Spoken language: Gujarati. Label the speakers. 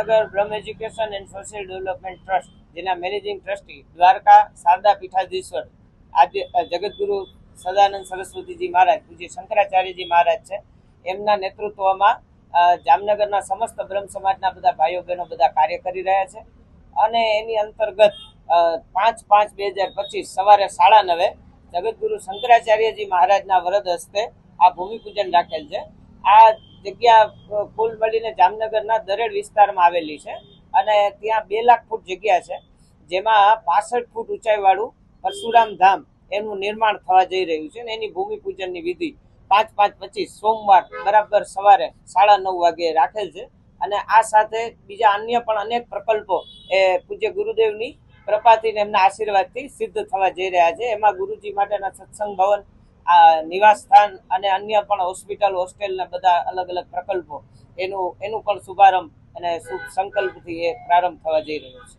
Speaker 1: જામનગર બ્રહ્મ education and social development trust, જેના મેનેજિંગ ટ્રસ્ટી દ્વારકા શારદા પીઠાધીશ્વર આદ્ય જગતગુરુ સદાનંદ સરસ્વતીજી મહારાજ, પૂજ્ય શંકરાચાર્યજી મહારાજ છે, એમના નેતૃત્વમાં જામનગરના સમસ્ત બ્રહ્મ સમાજના બધા ભાઈઓ બહેનો બધા કાર્ય કરી રહ્યા છે. અને એની અંતર્ગત 5/5/2025 સવારે 9:30 જગતગુરુ શંકરાચાર્યજી મહારાજના વરદ હસ્તે આ ભૂમિપૂજન રાખેલ છે. આ જગ્યા કુલ મળીને જામનગરના દરેડ વિસ્તારમાં આવેલી છે અને ત્યાં 2 લાખ ફૂટ જગ્યા છે, જેમાં 65 ફૂટ ઊંચાઈવાળું પરશુરામ ધામ એનું નિર્માણ થવા જઈ રહ્યું છે. અને એની ભૂમિપૂજનની વિધિ 5/5/25 સોમવાર બરાબર સવારે 9:30 વાગે રાખેલ છે. અને આ સાથે બીજા અન્ય પણ અનેક પ્રકલ્પો એ પૂજ્ય ગુરુદેવની કૃપાથી ને એમના આશીર્વાદથી સિદ્ધ થવા જઈ રહ્યા છે. એમાં ગુરુજી માટેના સત્સંગ ભવન, નિવાસ સ્થાન અને અન્ય પણ હોસ્પિટલ, હોસ્ટેલના બધા અલગ અલગ પ્રકલ્પો એનું પણ શુભારંભ અને શુભ સંકલ્પથી એ પ્રારંભ થવા જઈ રહ્યો છે.